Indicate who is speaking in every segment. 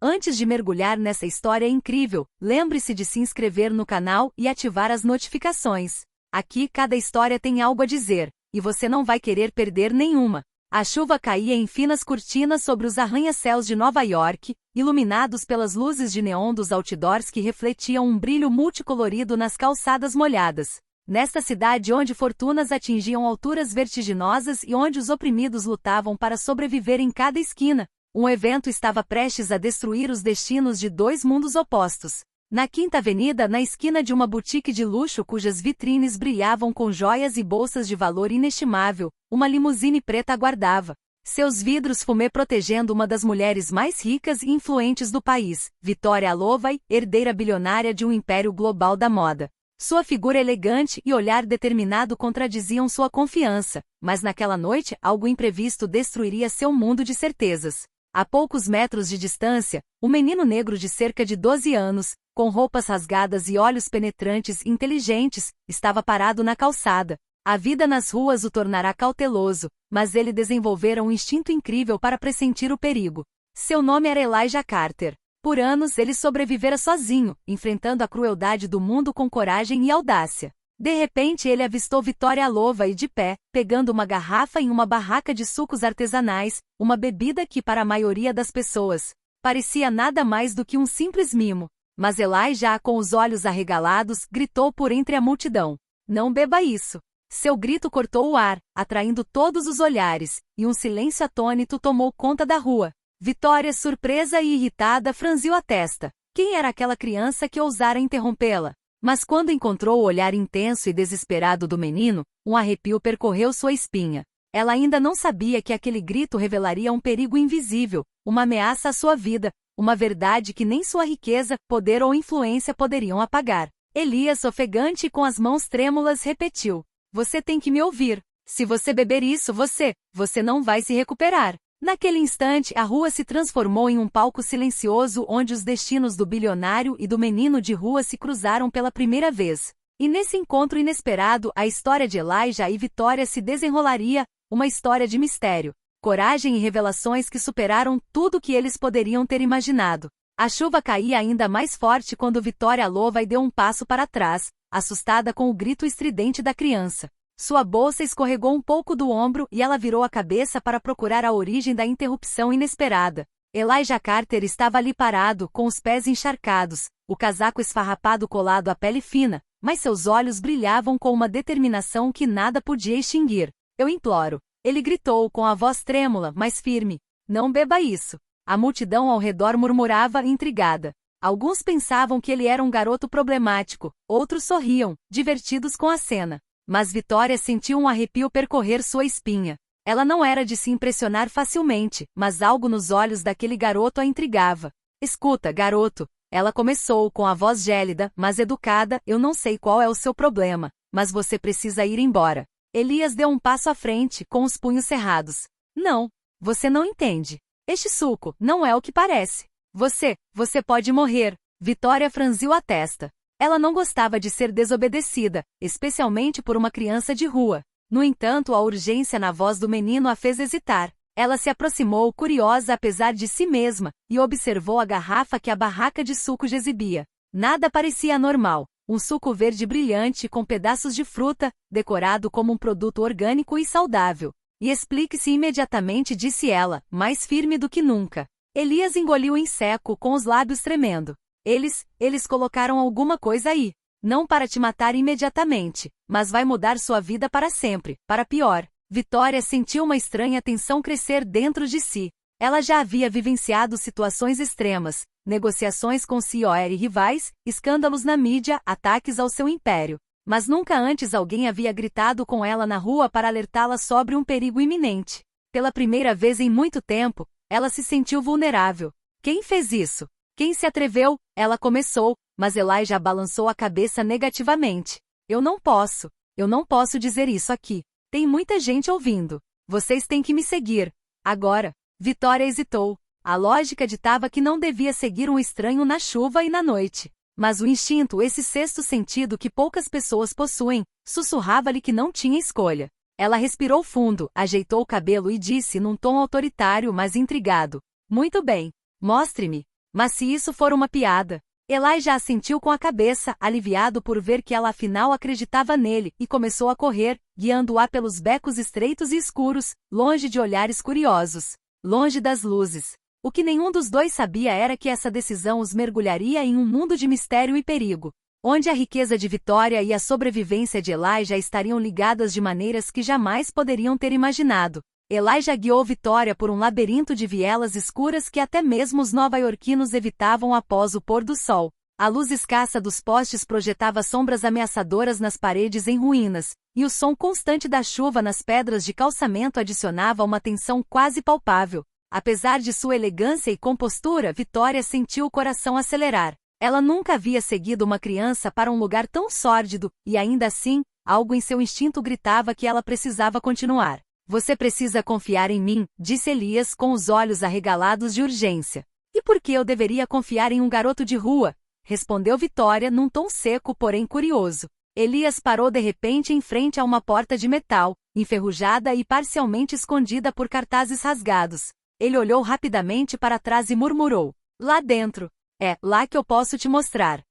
Speaker 1: Antes de mergulhar nessa história incrível, lembre-se de se inscrever no canal e ativar as notificações. Aqui cada história tem algo a dizer, e você não vai querer perder nenhuma. A chuva caía em finas cortinas sobre os arranha-céus de Nova York, iluminados pelas luzes de neon dos outdoors que refletiam um brilho multicolorido nas calçadas molhadas. Nesta cidade onde fortunas atingiam alturas vertiginosas e onde os oprimidos lutavam para sobreviver em cada esquina, um evento estava prestes a destruir os destinos de dois mundos opostos. Na Quinta Avenida, na esquina de uma boutique de luxo cujas vitrines brilhavam com joias e bolsas de valor inestimável, uma limusine preta aguardava. Seus vidros fumê protegendo uma das mulheres mais ricas e influentes do país, Victoria Alovey, herdeira bilionária de um império global da moda. Sua figura elegante e olhar determinado contradiziam sua confiança, mas naquela noite algo imprevisto destruiria seu mundo de certezas. A poucos metros de distância, um menino negro de cerca de 12 anos, com roupas rasgadas e olhos penetrantes e inteligentes, estava parado na calçada. A vida nas ruas o tornará cauteloso, mas ele desenvolvera um instinto incrível para pressentir o perigo. Seu nome era Elijah Carter. Por anos ele sobrevivera sozinho, enfrentando a crueldade do mundo com coragem e audácia. De repente ele avistou Victoria Alovey de pé, pegando uma garrafa em uma barraca de sucos artesanais, uma bebida que para a maioria das pessoas parecia nada mais do que um simples mimo. Mas Elijah, com os olhos arregalados, gritou por entre a multidão: "Não beba isso!" Seu grito cortou o ar, atraindo todos os olhares, e um silêncio atônito tomou conta da rua. Victoria, surpresa e irritada, franziu a testa. Quem era aquela criança que ousara interrompê-la? Mas quando encontrou o olhar intenso e desesperado do menino, um arrepio percorreu sua espinha. Ela ainda não sabia que aquele grito revelaria um perigo invisível, uma ameaça à sua vida, uma verdade que nem sua riqueza, poder ou influência poderiam apagar. Elias, ofegante e com as mãos trêmulas, repetiu: "Você tem que me ouvir. Se você beber isso, você não vai se recuperar." Naquele instante, a rua se transformou em um palco silencioso onde os destinos do bilionário e do menino de rua se cruzaram pela primeira vez. E nesse encontro inesperado, a história de Elijah e Victoria se desenrolaria, uma história de mistério, coragem e revelações que superaram tudo que eles poderiam ter imaginado. A chuva caía ainda mais forte quando Victoria Alovey deu um passo para trás, assustada com o grito estridente da criança. Sua bolsa escorregou um pouco do ombro e ela virou a cabeça para procurar a origem da interrupção inesperada. Elijah Carter estava ali parado, com os pés encharcados, o casaco esfarrapado colado à pele fina, mas seus olhos brilhavam com uma determinação que nada podia extinguir. "Eu imploro", ele gritou com a voz trêmula, mas firme. "Não beba isso." A multidão ao redor murmurava, intrigada. Alguns pensavam que ele era um garoto problemático, outros sorriam, divertidos com a cena. Mas Victoria sentiu um arrepio percorrer sua espinha. Ela não era de se impressionar facilmente, mas algo nos olhos daquele garoto a intrigava. "Escuta, garoto," ela começou com a voz gélida, mas educada, "eu não sei qual é o seu problema, mas você precisa ir embora." Elias deu um passo à frente, com os punhos cerrados. "Não, você não entende. Este suco não é o que parece. Você pode morrer." Victoria franziu a testa. Ela não gostava de ser desobedecida, especialmente por uma criança de rua. No entanto, a urgência na voz do menino a fez hesitar. Ela se aproximou, curiosa apesar de si mesma, e observou a garrafa que a barraca de sucos exibia. Nada parecia anormal. Um suco verde brilhante com pedaços de fruta, decorado como um produto orgânico e saudável. "E explique-se imediatamente", disse ela, mais firme do que nunca. Elias engoliu em seco, com os lábios tremendo. Eles colocaram alguma coisa aí. Não para te matar imediatamente, mas vai mudar sua vida para sempre, para pior." Victoria sentiu uma estranha tensão crescer dentro de si. Ela já havia vivenciado situações extremas, negociações com CEOs e rivais, escândalos na mídia, ataques ao seu império. Mas nunca antes alguém havia gritado com ela na rua para alertá-la sobre um perigo iminente. Pela primeira vez em muito tempo, ela se sentiu vulnerável. "Quem fez isso? Quem se atreveu?" Ela começou, mas Elijah balançou a cabeça negativamente. Eu não posso dizer isso aqui. Tem muita gente ouvindo. Vocês têm que me seguir. Agora." Victoria hesitou. A lógica ditava que não devia seguir um estranho na chuva e na noite. Mas o instinto, esse sexto sentido que poucas pessoas possuem, sussurrava-lhe que não tinha escolha. Ela respirou fundo, ajeitou o cabelo e disse num tom autoritário mas intrigado: "Muito bem. Mostre-me." Mas se isso for uma piada... Elijah assentiu com a cabeça, aliviado por ver que ela afinal acreditava nele, e começou a correr, guiando-a pelos becos estreitos e escuros, longe de olhares curiosos, longe das luzes. O que nenhum dos dois sabia era que essa decisão os mergulharia em um mundo de mistério e perigo, onde a riqueza de Vitória e a sobrevivência de Elijah estariam ligadas de maneiras que jamais poderiam ter imaginado. Elijah guiou Vitória por um labirinto de vielas escuras que até mesmo os nova-iorquinos evitavam após o pôr do sol. A luz escassa dos postes projetava sombras ameaçadoras nas paredes em ruínas, e o som constante da chuva nas pedras de calçamento adicionava uma tensão quase palpável. Apesar de sua elegância e compostura, Vitória sentiu o coração acelerar. Ela nunca havia seguido uma criança para um lugar tão sórdido, e ainda assim, algo em seu instinto gritava que ela precisava continuar. Você precisa confiar em mim, disse Elias com os olhos arregalados de urgência. E por que eu deveria confiar em um garoto de rua? Respondeu Vitória num tom seco porém curioso. Elias parou de repente em frente a uma porta de metal, enferrujada e parcialmente escondida por cartazes rasgados. Ele olhou rapidamente para trás e murmurou: lá dentro. É lá que eu posso te mostrar.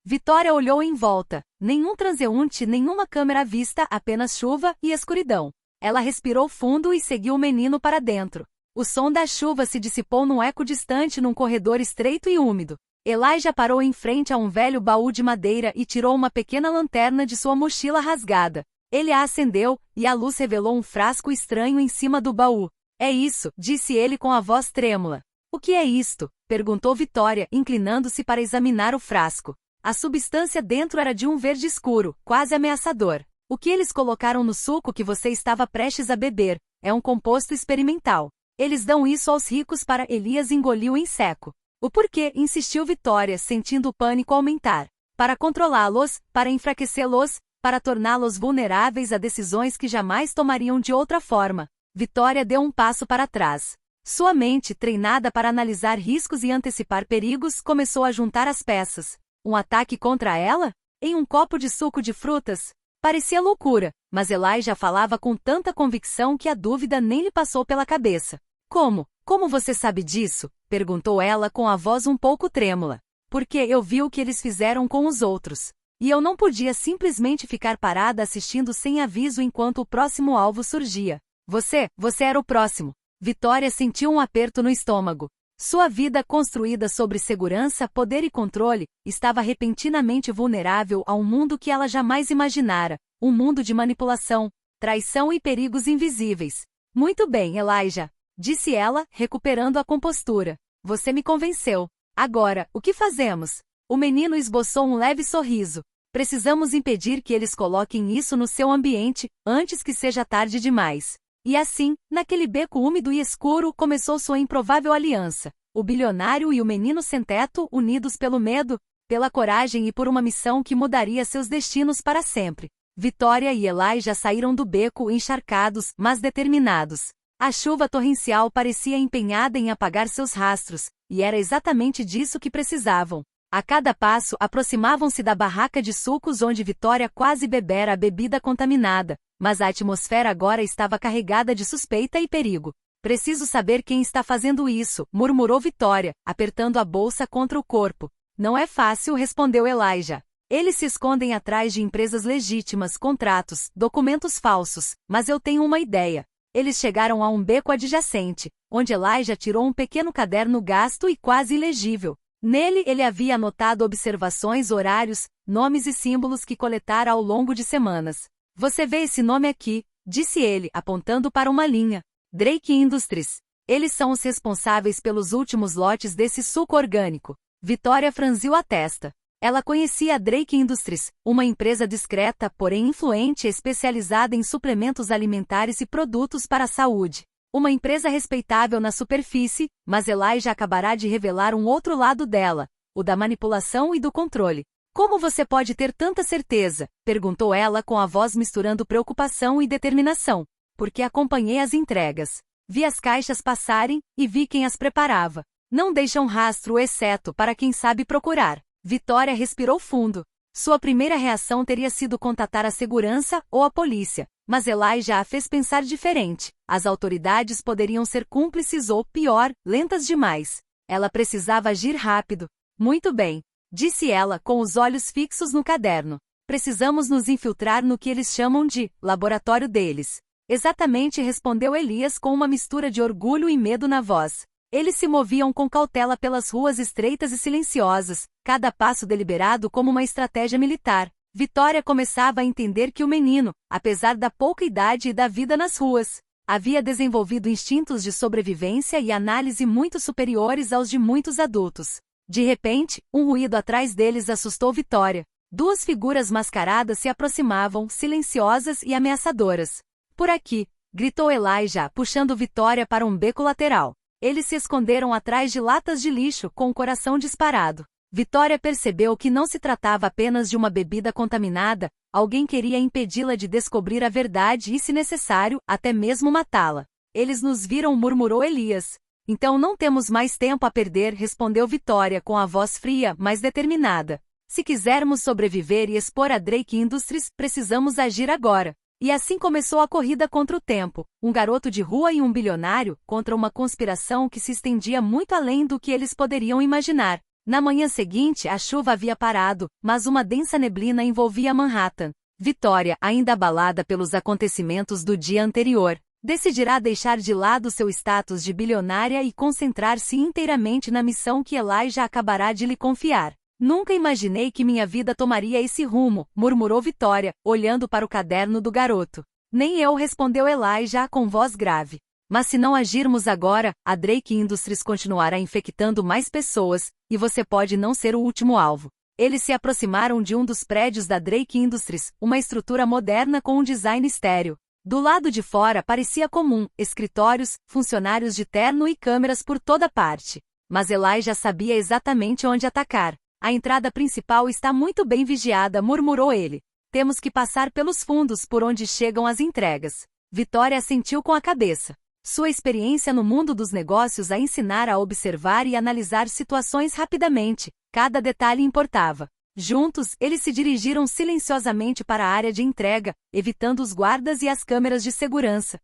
Speaker 1: Vitória olhou em volta. Nenhum transeunte, nenhuma câmera à vista, apenas chuva e escuridão. Ela respirou fundo e seguiu o menino para dentro. O som da chuva se dissipou num eco distante num corredor estreito e úmido. Elijah parou em frente a um velho baú de madeira e tirou uma pequena lanterna de sua mochila rasgada. Ele a acendeu, e a luz revelou um frasco estranho em cima do baú. É isso, disse ele com a voz trêmula. O que é isto? Perguntou Vitória, inclinando-se para examinar o frasco. A substância dentro era de um verde escuro, quase ameaçador. O que eles colocaram no suco que você estava prestes a beber? É um composto experimental. Eles dão isso aos ricos para... Elias engoliu em seco. O porquê? Insistiu Vitória, sentindo o pânico aumentar. Para controlá-los, para enfraquecê-los, para torná-los vulneráveis a decisões que jamais tomariam de outra forma. Vitória deu um passo para trás. Sua mente, treinada para analisar riscos e antecipar perigos, começou a juntar as peças. Um ataque contra ela? Em um copo de suco de frutas? Parecia loucura, mas Elijah falava com tanta convicção que a dúvida nem lhe passou pela cabeça. Como? Como você sabe disso? Perguntou ela com a voz um pouco trêmula. Porque eu vi o que eles fizeram com os outros. E eu não podia simplesmente ficar parada assistindo sem aviso enquanto o próximo alvo surgia. Você era o próximo. Vitória sentiu um aperto no estômago. Sua vida construída sobre segurança, poder e controle, estava repentinamente vulnerável a um mundo que ela jamais imaginara, um mundo de manipulação, traição e perigos invisíveis. Muito bem, Elijah, disse ela, recuperando a compostura. Você me convenceu. Agora, o que fazemos? O menino esboçou um leve sorriso. Precisamos impedir que eles coloquem isso no seu ambiente, antes que seja tarde demais. E assim, naquele beco úmido e escuro, começou sua improvável aliança. O bilionário e o menino sem-teto, unidos pelo medo, pela coragem e por uma missão que mudaria seus destinos para sempre. Vitória e Elijah saíram do beco encharcados, mas determinados. A chuva torrencial parecia empenhada em apagar seus rastros, e era exatamente disso que precisavam. A cada passo, aproximavam-se da barraca de sucos onde Vitória quase bebera a bebida contaminada, mas a atmosfera agora estava carregada de suspeita e perigo. Preciso saber quem está fazendo isso, murmurou Vitória, apertando a bolsa contra o corpo. Não é fácil, respondeu Elijah. Eles se escondem atrás de empresas legítimas, contratos, documentos falsos, mas eu tenho uma ideia. Eles chegaram a um beco adjacente, onde Elijah tirou um pequeno caderno gasto e quase ilegível. Nele ele havia anotado observações, horários, nomes e símbolos que coletara ao longo de semanas. Você vê esse nome aqui, disse ele, apontando para uma linha. Drake Industries. Eles são os responsáveis pelos últimos lotes desse suco orgânico. Vitória franziu a testa. Ela conhecia a Drake Industries, uma empresa discreta, porém influente, especializada em suplementos alimentares e produtos para a saúde. Uma empresa respeitável na superfície, mas Elijah acabará de revelar um outro lado dela, o da manipulação e do controle. Como você pode ter tanta certeza? Perguntou ela com a voz misturando preocupação e determinação. Porque acompanhei as entregas. Vi as caixas passarem, e vi quem as preparava. Não deixam rastro exceto para quem sabe procurar. Vitória respirou fundo. Sua primeira reação teria sido contatar a segurança ou a polícia, mas Elijah a fez pensar diferente. As autoridades poderiam ser cúmplices ou, pior, lentas demais. Ela precisava agir rápido. Muito bem, disse ela, com os olhos fixos no caderno. Precisamos nos infiltrar no que eles chamam de laboratório deles. Exatamente, respondeu Elias com uma mistura de orgulho e medo na voz. Eles se moviam com cautela pelas ruas estreitas e silenciosas, cada passo deliberado como uma estratégia militar. Vitória começava a entender que o menino, apesar da pouca idade e da vida nas ruas, havia desenvolvido instintos de sobrevivência e análise muito superiores aos de muitos adultos. De repente, um ruído atrás deles assustou Vitória. Duas figuras mascaradas se aproximavam, silenciosas e ameaçadoras. Por aqui, gritou Elijah, puxando Vitória para um beco lateral. Eles se esconderam atrás de latas de lixo, com o coração disparado. Vitória percebeu que não se tratava apenas de uma bebida contaminada, alguém queria impedi-la de descobrir a verdade e, se necessário, até mesmo matá-la. Eles nos viram, murmurou Elias. Então não temos mais tempo a perder, respondeu Vitória com a voz fria, mas determinada. Se quisermos sobreviver e expor a Drake Industries, precisamos agir agora. E assim começou a corrida contra o tempo, um garoto de rua e um bilionário, contra uma conspiração que se estendia muito além do que eles poderiam imaginar. Na manhã seguinte, a chuva havia parado, mas uma densa neblina envolvia Manhattan. Vitória, ainda abalada pelos acontecimentos do dia anterior, decidirá deixar de lado seu status de bilionária e concentrar-se inteiramente na missão que Elijah acabará de lhe confiar. Nunca imaginei que minha vida tomaria esse rumo, murmurou Vitória, olhando para o caderno do garoto. Nem eu, respondeu Elijah com voz grave. Mas se não agirmos agora, a Drake Industries continuará infectando mais pessoas, e você pode não ser o último alvo. Eles se aproximaram de um dos prédios da Drake Industries, uma estrutura moderna com um design estéril. Do lado de fora parecia comum, escritórios, funcionários de terno e câmeras por toda parte. Mas Elijah sabia exatamente onde atacar. A entrada principal está muito bem vigiada, murmurou ele. Temos que passar pelos fundos por onde chegam as entregas. Vitória assentiu com a cabeça. Sua experiência no mundo dos negócios a ensinara a observar e analisar situações rapidamente. Cada detalhe importava. Juntos, eles se dirigiram silenciosamente para a área de entrega, evitando os guardas e as câmeras de segurança.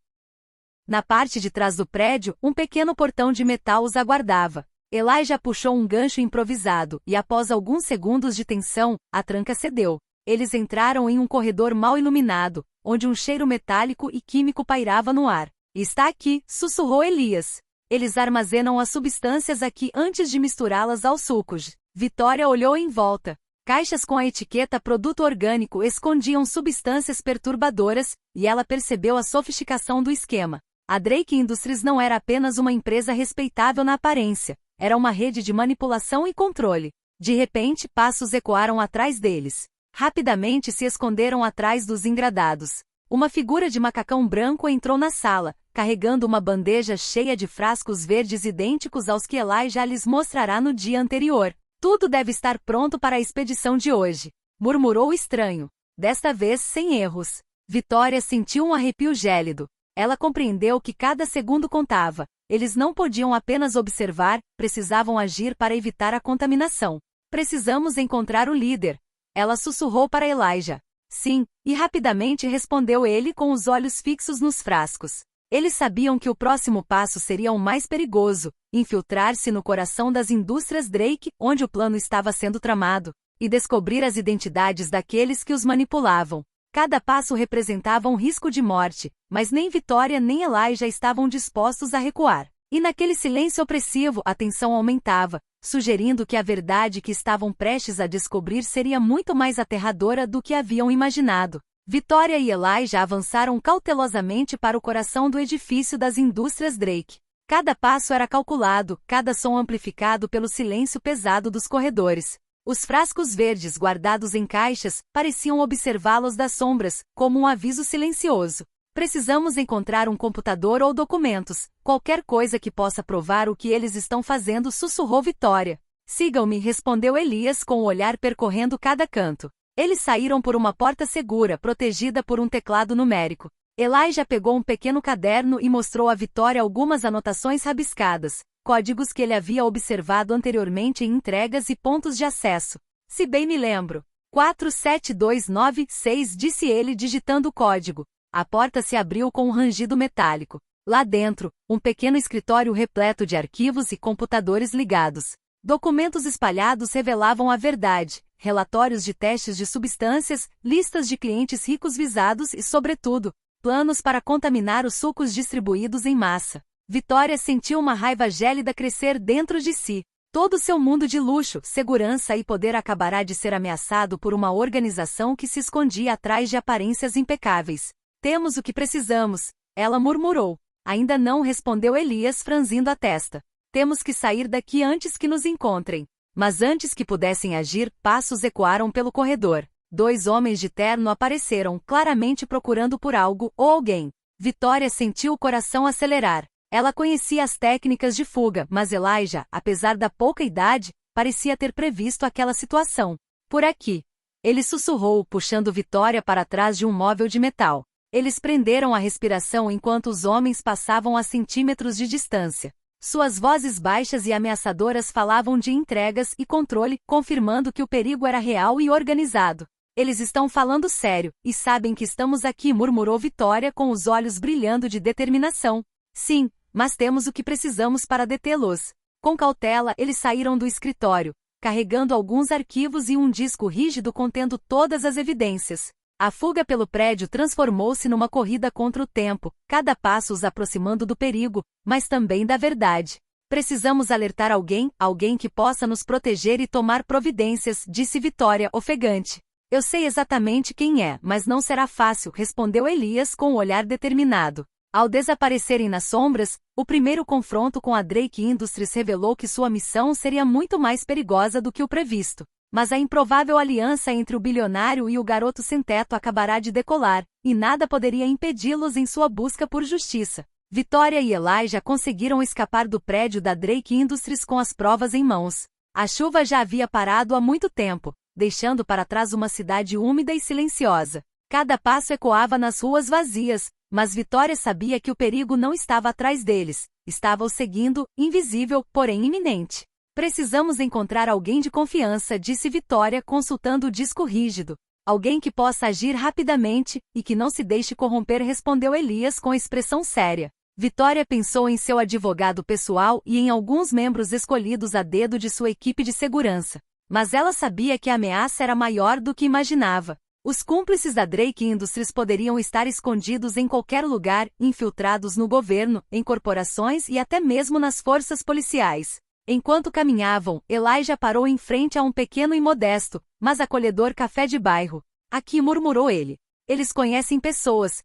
Speaker 1: Na parte de trás do prédio, um pequeno portão de metal os aguardava. Elijah puxou um gancho improvisado, e após alguns segundos de tensão, a tranca cedeu. Eles entraram em um corredor mal iluminado, onde um cheiro metálico e químico pairava no ar. Está aqui, sussurrou Elias. Eles armazenam as substâncias aqui antes de misturá-las aos sucos. Vitória olhou em volta. Caixas com a etiqueta produto orgânico escondiam substâncias perturbadoras, e ela percebeu a sofisticação do esquema. A Drake Industries não era apenas uma empresa respeitável na aparência. Era uma rede de manipulação e controle. De repente, passos ecoaram atrás deles. Rapidamente se esconderam atrás dos engradados. Uma figura de macacão branco entrou na sala, carregando uma bandeja cheia de frascos verdes idênticos aos que Elijah lhes mostrará no dia anterior. Tudo deve estar pronto para a expedição de hoje, murmurou o estranho. Desta vez sem erros. Vitória sentiu um arrepio gélido. Ela compreendeu que cada segundo contava. Eles não podiam apenas observar, precisavam agir para evitar a contaminação. Precisamos encontrar o líder. Ela sussurrou para Elijah. Sim, e rapidamente respondeu ele com os olhos fixos nos frascos. Eles sabiam que o próximo passo seria o mais perigoso, infiltrar-se no coração das indústrias Drake, onde o plano estava sendo tramado, e descobrir as identidades daqueles que os manipulavam. Cada passo representava um risco de morte, mas nem Vitória nem Elijah estavam dispostos a recuar. E naquele silêncio opressivo, a tensão aumentava, sugerindo que a verdade que estavam prestes a descobrir seria muito mais aterradora do que haviam imaginado. Vitória e Elijah avançaram cautelosamente para o coração do edifício das indústrias Drake. Cada passo era calculado, cada som amplificado pelo silêncio pesado dos corredores. Os frascos verdes guardados em caixas pareciam observá-los das sombras, como um aviso silencioso. Precisamos encontrar um computador ou documentos, qualquer coisa que possa provar o que eles estão fazendo, sussurrou Vitória. Sigam-me, respondeu Elias com o olhar percorrendo cada canto. Eles saíram por uma porta segura, protegida por um teclado numérico. Elijah pegou um pequeno caderno e mostrou a Vitória algumas anotações rabiscadas, códigos que ele havia observado anteriormente em entregas e pontos de acesso. Se bem me lembro. 47296, disse ele digitando o código. A porta se abriu com um rangido metálico. Lá dentro, um pequeno escritório repleto de arquivos e computadores ligados. Documentos espalhados revelavam a verdade, relatórios de testes de substâncias, listas de clientes ricos visados e, sobretudo, planos para contaminar os sucos distribuídos em massa. Vitória sentiu uma raiva gélida crescer dentro de si. Todo seu mundo de luxo, segurança e poder acabará de ser ameaçado por uma organização que se escondia atrás de aparências impecáveis. Temos o que precisamos, ela murmurou. Ainda não, respondeu Elias, franzindo a testa. Temos que sair daqui antes que nos encontrem. Mas antes que pudessem agir, passos ecoaram pelo corredor. 2 homens de terno apareceram, claramente procurando por algo ou alguém. Vitória sentiu o coração acelerar. Ela conhecia as técnicas de fuga, mas Elijah, apesar da pouca idade, parecia ter previsto aquela situação. Por aqui. Ele sussurrou, puxando Vitória para trás de um móvel de metal. Eles prenderam a respiração enquanto os homens passavam a centímetros de distância. Suas vozes baixas e ameaçadoras falavam de entregas e controle, confirmando que o perigo era real e organizado. Eles estão falando sério, e sabem que estamos aqui, murmurou Vitória com os olhos brilhando de determinação. Sim, mas temos o que precisamos para detê-los. Com cautela, eles saíram do escritório, carregando alguns arquivos e um disco rígido contendo todas as evidências. A fuga pelo prédio transformou-se numa corrida contra o tempo, cada passo os aproximando do perigo, mas também da verdade. Precisamos alertar alguém que possa nos proteger e tomar providências, disse Vitória, ofegante. Eu sei exatamente quem é, mas não será fácil, respondeu Elias com um olhar determinado. Ao desaparecerem nas sombras, o primeiro confronto com a Drake Industries revelou que sua missão seria muito mais perigosa do que o previsto. Mas a improvável aliança entre o bilionário e o garoto sem teto acabará de decolar, e nada poderia impedi-los em sua busca por justiça. Vitória e Elijah conseguiram escapar do prédio da Drake Industries com as provas em mãos. A chuva já havia parado há muito tempo, deixando para trás uma cidade úmida e silenciosa. Cada passo ecoava nas ruas vazias, mas Vitória sabia que o perigo não estava atrás deles, estava os seguindo, invisível, porém iminente. Precisamos encontrar alguém de confiança, disse Vitória, consultando o disco rígido. Alguém que possa agir rapidamente, e que não se deixe corromper, respondeu Elias com expressão séria. Vitória pensou em seu advogado pessoal e em alguns membros escolhidos a dedo de sua equipe de segurança. Mas ela sabia que a ameaça era maior do que imaginava. Os cúmplices da Drake Industries poderiam estar escondidos em qualquer lugar, infiltrados no governo, em corporações e até mesmo nas forças policiais. Enquanto caminhavam, Elijah parou em frente a um pequeno e modesto, mas acolhedor café de bairro. Aqui, murmurou ele. Eles conhecem pessoas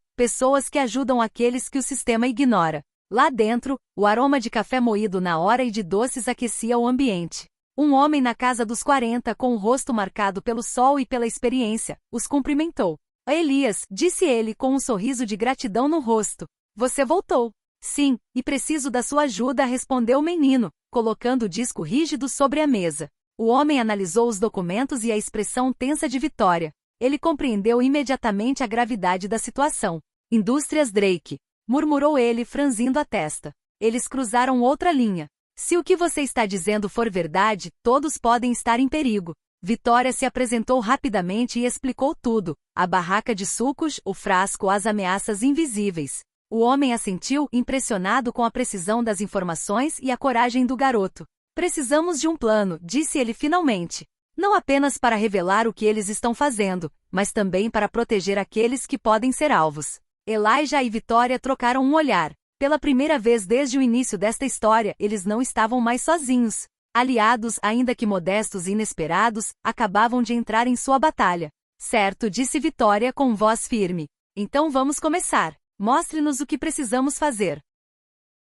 Speaker 1: que ajudam aqueles que o sistema ignora. Lá dentro, o aroma de café moído na hora e de doces aquecia o ambiente. Um homem na casa dos 40, com o rosto marcado pelo sol e pela experiência, os cumprimentou. Elias, disse ele com um sorriso de gratidão no rosto. Você voltou. Sim, e preciso da sua ajuda, respondeu o menino, colocando o disco rígido sobre a mesa. O homem analisou os documentos e a expressão tensa de Vitória. Ele compreendeu imediatamente a gravidade da situação. Indústrias Drake, murmurou ele, franzindo a testa. Eles cruzaram outra linha. Se o que você está dizendo for verdade, todos podem estar em perigo. Vitória se apresentou rapidamente e explicou tudo. A barraca de sucos, o frasco, as ameaças invisíveis. O homem assentiu, impressionado com a precisão das informações e a coragem do garoto. Precisamos de um plano, disse ele finalmente. Não apenas para revelar o que eles estão fazendo, mas também para proteger aqueles que podem ser alvos. Elijah e Vitória trocaram um olhar. Pela primeira vez desde o início desta história, eles não estavam mais sozinhos. Aliados, ainda que modestos e inesperados, acabavam de entrar em sua batalha. Certo, disse Vitória com voz firme. Então vamos começar. Mostre-nos o que precisamos fazer.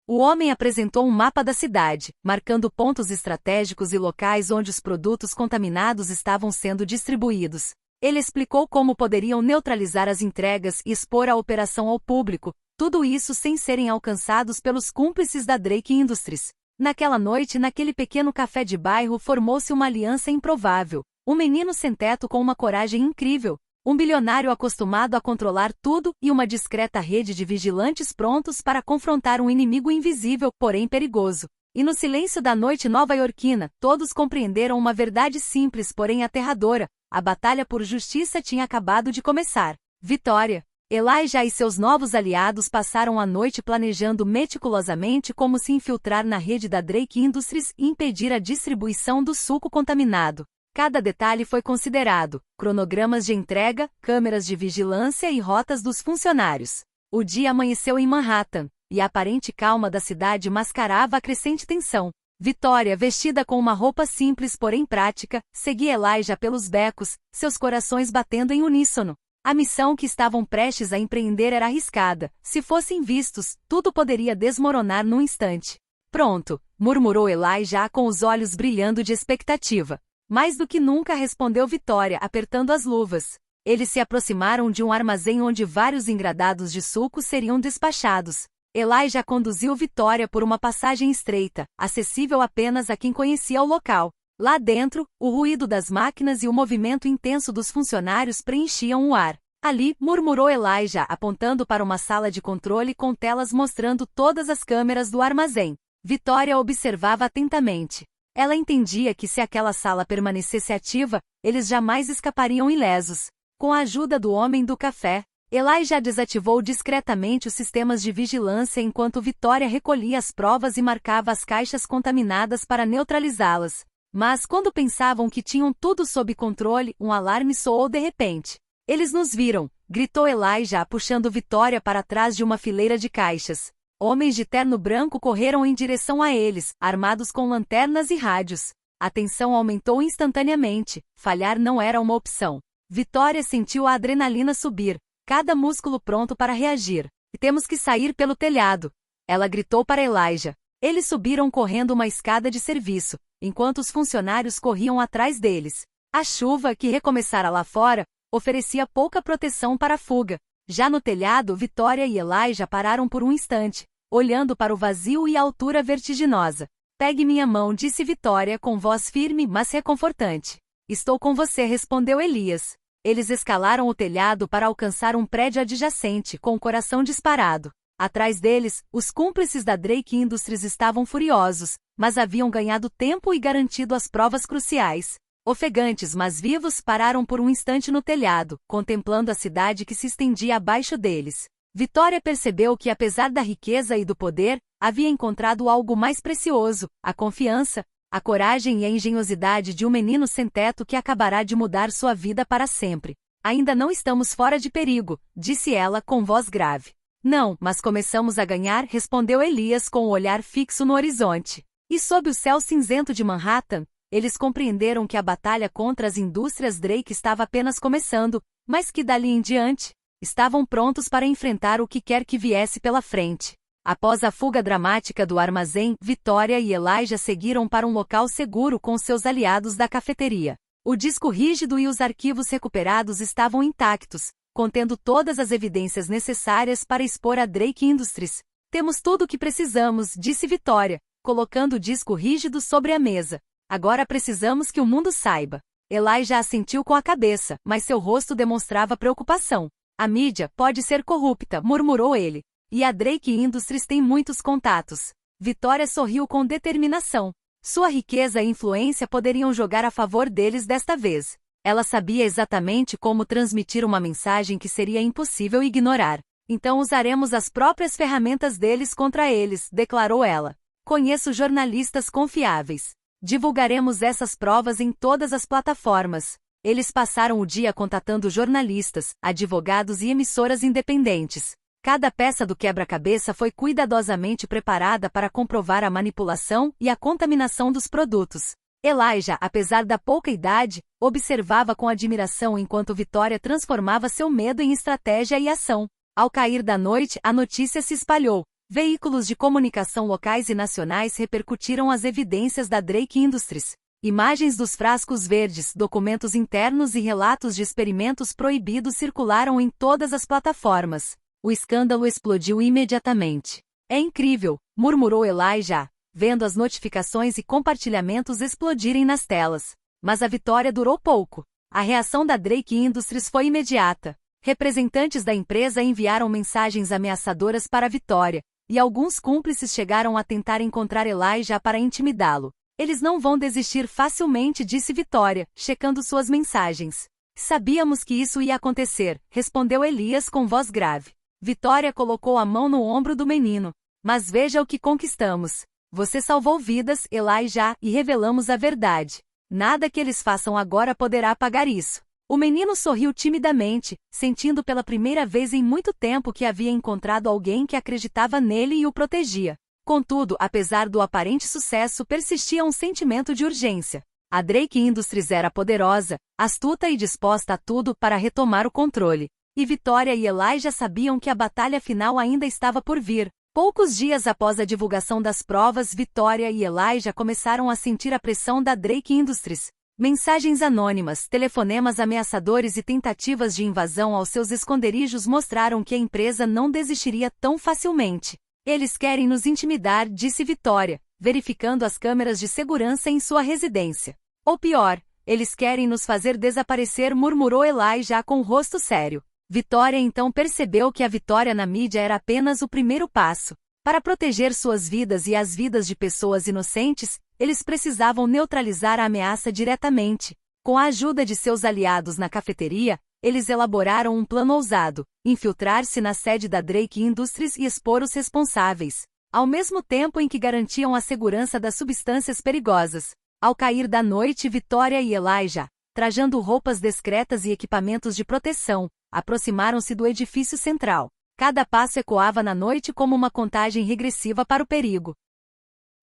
Speaker 1: O homem apresentou um mapa da cidade, marcando pontos estratégicos e locais onde os produtos contaminados estavam sendo distribuídos. Ele explicou como poderiam neutralizar as entregas e expor a operação ao público, tudo isso sem serem alcançados pelos cúmplices da Drake Industries. Naquela noite, naquele pequeno café de bairro, formou-se uma aliança improvável. Um menino sem teto com uma coragem incrível, um bilionário acostumado a controlar tudo e uma discreta rede de vigilantes prontos para confrontar um inimigo invisível, porém perigoso. E no silêncio da noite nova-iorquina, todos compreenderam uma verdade simples, porém aterradora. A batalha por justiça tinha acabado de começar. Vitória. Elijah e seus novos aliados passaram a noite planejando meticulosamente como se infiltrar na rede da Drake Industries e impedir a distribuição do suco contaminado. Cada detalhe foi considerado: cronogramas de entrega, câmeras de vigilância e rotas dos funcionários. O dia amanheceu em Manhattan, e a aparente calma da cidade mascarava a crescente tensão. Victoria, vestida com uma roupa simples porém prática, seguia Elijah pelos becos, seus corações batendo em uníssono. A missão que estavam prestes a empreender era arriscada. Se fossem vistos, tudo poderia desmoronar num instante. Pronto, murmurou Elijah com os olhos brilhando de expectativa. Mais do que nunca, respondeu Victoria, apertando as luvas. Eles se aproximaram de um armazém onde vários engradados de suco seriam despachados. Elijah conduziu Victoria por uma passagem estreita, acessível apenas a quem conhecia o local. Lá dentro, o ruído das máquinas e o movimento intenso dos funcionários preenchiam o ar. Ali, murmurou Elijah, apontando para uma sala de controle com telas mostrando todas as câmeras do armazém. Victoria observava atentamente. Ela entendia que se aquela sala permanecesse ativa, eles jamais escapariam ilesos. Com a ajuda do homem do café, Elijah desativou discretamente os sistemas de vigilância enquanto Victoria recolhia as provas e marcava as caixas contaminadas para neutralizá-las. Mas quando pensavam que tinham tudo sob controle, um alarme soou de repente. Eles nos viram, gritou Elijah, puxando Victoria para trás de uma fileira de caixas. Homens de terno branco correram em direção a eles, armados com lanternas e rádios. A tensão aumentou instantaneamente, falhar não era uma opção. Victoria sentiu a adrenalina subir, cada músculo pronto para reagir. Temos que sair pelo telhado. Ela gritou para Elijah. Eles subiram correndo uma escada de serviço, enquanto os funcionários corriam atrás deles. A chuva, que recomeçara lá fora, oferecia pouca proteção para a fuga. Já no telhado, Victoria e Elijah pararam por um instante, olhando para o vazio e a altura vertiginosa. Pegue minha mão, disse Victoria com voz firme, mas reconfortante. Estou com você, respondeu Elias. Eles escalaram o telhado para alcançar um prédio adjacente, com o coração disparado. Atrás deles, os cúmplices da Drake Industries estavam furiosos, mas haviam ganhado tempo e garantido as provas cruciais. Ofegantes mas vivos, pararam por um instante no telhado, contemplando a cidade que se estendia abaixo deles. Victoria percebeu que, apesar da riqueza e do poder, havia encontrado algo mais precioso: a confiança, a coragem e a engenhosidade de um menino sem teto que acabará de mudar sua vida para sempre. Ainda não estamos fora de perigo, disse ela com voz grave. Não, mas começamos a ganhar, respondeu Elias com o olhar fixo no horizonte. E sob o céu cinzento de Manhattan, eles compreenderam que a batalha contra as indústrias Drake estava apenas começando, mas que dali em diante, estavam prontos para enfrentar o que quer que viesse pela frente. Após a fuga dramática do armazém, Victoria e Elijah seguiram para um local seguro com seus aliados da cafeteria. O disco rígido e os arquivos recuperados estavam intactos, contendo todas as evidências necessárias para expor a Drake Industries. Temos tudo o que precisamos, disse Victoria, colocando o disco rígido sobre a mesa. Agora precisamos que o mundo saiba. Elijah assentiu com a cabeça, mas seu rosto demonstrava preocupação. A mídia pode ser corrupta, murmurou ele. E a Drake Industries tem muitos contatos. Victoria sorriu com determinação. Sua riqueza e influência poderiam jogar a favor deles desta vez. Ela sabia exatamente como transmitir uma mensagem que seria impossível ignorar. Então usaremos as próprias ferramentas deles contra eles, declarou ela. Conheço jornalistas confiáveis. Divulgaremos essas provas em todas as plataformas. Eles passaram o dia contatando jornalistas, advogados e emissoras independentes. Cada peça do quebra-cabeça foi cuidadosamente preparada para comprovar a manipulação e a contaminação dos produtos. Elijah, apesar da pouca idade, observava com admiração enquanto Victoria transformava seu medo em estratégia e ação. Ao cair da noite, a notícia se espalhou. Veículos de comunicação locais e nacionais repercutiram as evidências da Drake Industries. Imagens dos frascos verdes, documentos internos e relatos de experimentos proibidos circularam em todas as plataformas. O escândalo explodiu imediatamente. É incrível, murmurou Elijah, vendo as notificações e compartilhamentos explodirem nas telas. Mas a vitória durou pouco. A reação da Drake Industries foi imediata. Representantes da empresa enviaram mensagens ameaçadoras para a Victoria, e alguns cúmplices chegaram a tentar encontrar Elijah para intimidá-lo. Eles não vão desistir facilmente, disse Victoria, checando suas mensagens. Sabíamos que isso ia acontecer, respondeu Elias com voz grave. Vitória colocou a mão no ombro do menino. Mas veja o que conquistamos. Você salvou vidas, Elijah, e revelamos a verdade. Nada que eles façam agora poderá apagar isso. O menino sorriu timidamente, sentindo pela primeira vez em muito tempo que havia encontrado alguém que acreditava nele e o protegia. Contudo, apesar do aparente sucesso, persistia um sentimento de urgência. A Drake Industries era poderosa, astuta e disposta a tudo para retomar o controle. E Vitória e Elijah sabiam que a batalha final ainda estava por vir. Poucos dias após a divulgação das provas, Vitória e Elijah começaram a sentir a pressão da Drake Industries. Mensagens anônimas, telefonemas ameaçadores e tentativas de invasão aos seus esconderijos mostraram que a empresa não desistiria tão facilmente. Eles querem nos intimidar, disse Vitória, verificando as câmeras de segurança em sua residência. Ou pior, eles querem nos fazer desaparecer, murmurou Elijah com o rosto sério. Vitória então percebeu que a vitória na mídia era apenas o primeiro passo. Para proteger suas vidas e as vidas de pessoas inocentes, eles precisavam neutralizar a ameaça diretamente. Com a ajuda de seus aliados na cafeteria, eles elaboraram um plano ousado: infiltrar-se na sede da Drake Industries e expor os responsáveis, ao mesmo tempo em que garantiam a segurança das substâncias perigosas. Ao cair da noite, Vitória e Elijah, trajando roupas discretas e equipamentos de proteção, aproximaram-se do edifício central. Cada passo ecoava na noite como uma contagem regressiva para o perigo.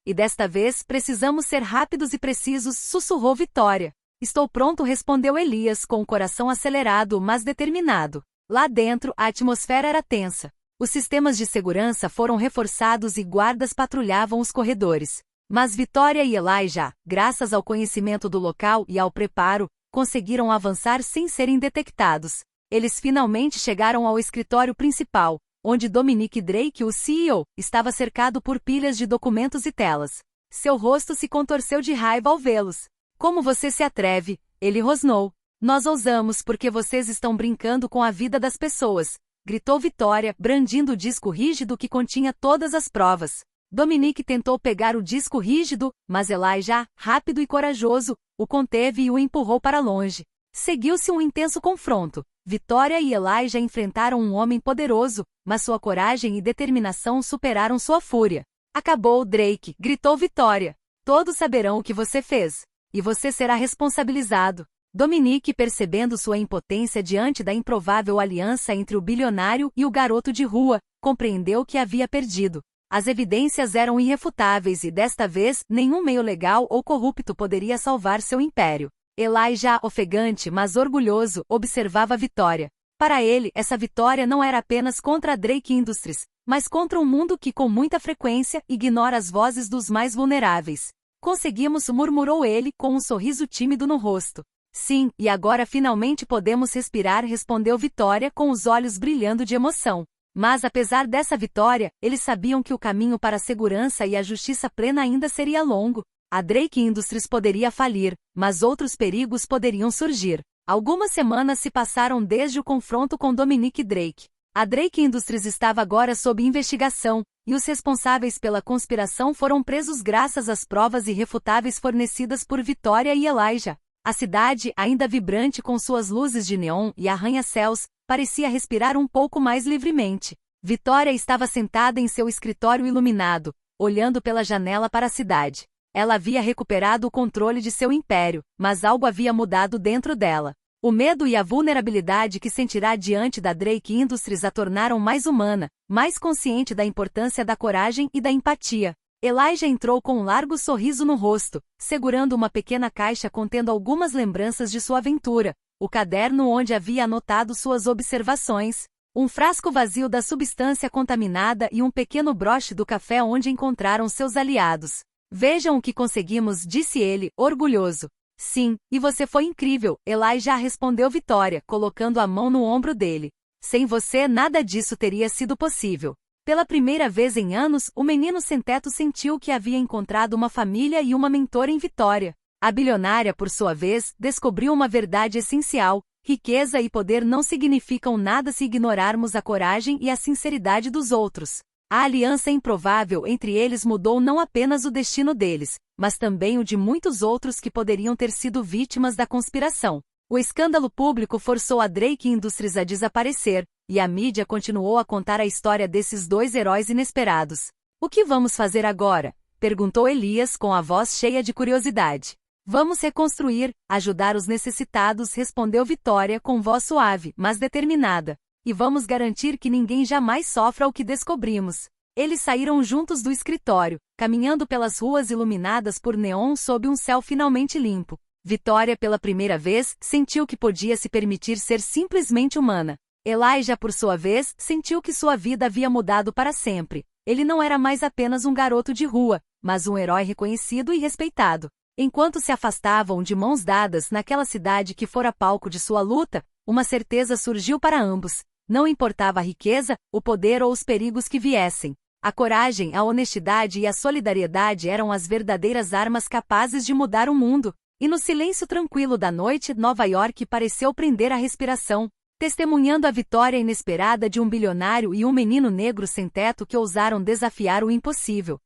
Speaker 1: E desta vez, precisamos ser rápidos e precisos, sussurrou Vitória. Estou pronto, respondeu Elias com o coração acelerado, mas determinado. Lá dentro, a atmosfera era tensa. Os sistemas de segurança foram reforçados e guardas patrulhavam os corredores. Mas Vitória e Elijah, graças ao conhecimento do local e ao preparo, conseguiram avançar sem serem detectados. Eles finalmente chegaram ao escritório principal, onde Dominic Drake, o CEO, estava cercado por pilhas de documentos e telas. Seu rosto se contorceu de raiva ao vê-los. Como você se atreve? Ele rosnou. Nós ousamos porque vocês estão brincando com a vida das pessoas, gritou Vitória, brandindo o disco rígido que continha todas as provas. Dominic tentou pegar o disco rígido, mas Elijah, rápido e corajoso, o conteve e o empurrou para longe. Seguiu-se um intenso confronto. Vitória e Elijah enfrentaram um homem poderoso, mas sua coragem e determinação superaram sua fúria. Acabou, Drake, gritou Vitória. Todos saberão o que você fez. E você será responsabilizado. Dominic, percebendo sua impotência diante da improvável aliança entre o bilionário e o garoto de rua, compreendeu que havia perdido. As evidências eram irrefutáveis e, desta vez, nenhum meio legal ou corrupto poderia salvar seu império. Elijah, ofegante mas orgulhoso, observava a Vitória. Para ele, essa vitória não era apenas contra a Drake Industries, mas contra um mundo que com muita frequência ignora as vozes dos mais vulneráveis. Conseguimos, murmurou ele com um sorriso tímido no rosto. Sim, e agora finalmente podemos respirar, respondeu Vitória com os olhos brilhando de emoção. Mas apesar dessa vitória, eles sabiam que o caminho para a segurança e a justiça plena ainda seria longo. A Drake Industries poderia falir, mas outros perigos poderiam surgir. Algumas semanas se passaram desde o confronto com Dominic Drake. A Drake Industries estava agora sob investigação, e os responsáveis pela conspiração foram presos graças às provas irrefutáveis fornecidas por Vitória e Elijah. A cidade, ainda vibrante com suas luzes de neon e arranha-céus, parecia respirar um pouco mais livremente. Vitória estava sentada em seu escritório iluminado, olhando pela janela para a cidade. Ela havia recuperado o controle de seu império, mas algo havia mudado dentro dela. O medo e a vulnerabilidade que sentirá diante da Drake Industries a tornaram mais humana, mais consciente da importância da coragem e da empatia. Elijah entrou com um largo sorriso no rosto, segurando uma pequena caixa contendo algumas lembranças de sua aventura, o caderno onde havia anotado suas observações, um frasco vazio da substância contaminada e um pequeno broche do café onde encontraram seus aliados. Vejam o que conseguimos, disse ele, orgulhoso. Sim, e você foi incrível, Elijah respondeu Vitória, colocando a mão no ombro dele. Sem você nada disso teria sido possível. Pela primeira vez em anos, o menino sem-teto sentiu que havia encontrado uma família e uma mentora em Vitória. A bilionária, por sua vez, descobriu uma verdade essencial: riqueza e poder não significam nada se ignorarmos a coragem e a sinceridade dos outros. A aliança improvável entre eles mudou não apenas o destino deles, mas também o de muitos outros que poderiam ter sido vítimas da conspiração. O escândalo público forçou a Drake Industries a desaparecer, e a mídia continuou a contar a história desses dois heróis inesperados. O que vamos fazer agora? Perguntou Elias com a voz cheia de curiosidade. Vamos reconstruir, ajudar os necessitados, respondeu Vitória com voz suave, mas determinada. E vamos garantir que ninguém jamais sofra o que descobrimos. Eles saíram juntos do escritório, caminhando pelas ruas iluminadas por neon sob um céu finalmente limpo. Vitória, pela primeira vez, sentiu que podia se permitir ser simplesmente humana. Elijah, por sua vez, sentiu que sua vida havia mudado para sempre. Ele não era mais apenas um garoto de rua, mas um herói reconhecido e respeitado. Enquanto se afastavam de mãos dadas naquela cidade que fora palco de sua luta, uma certeza surgiu para ambos. Não importava a riqueza, o poder ou os perigos que viessem. A coragem, a honestidade e a solidariedade eram as verdadeiras armas capazes de mudar o mundo. E no silêncio tranquilo da noite, Nova York pareceu prender a respiração, testemunhando a vitória inesperada de um bilionário e um menino negro sem teto que ousaram desafiar o impossível.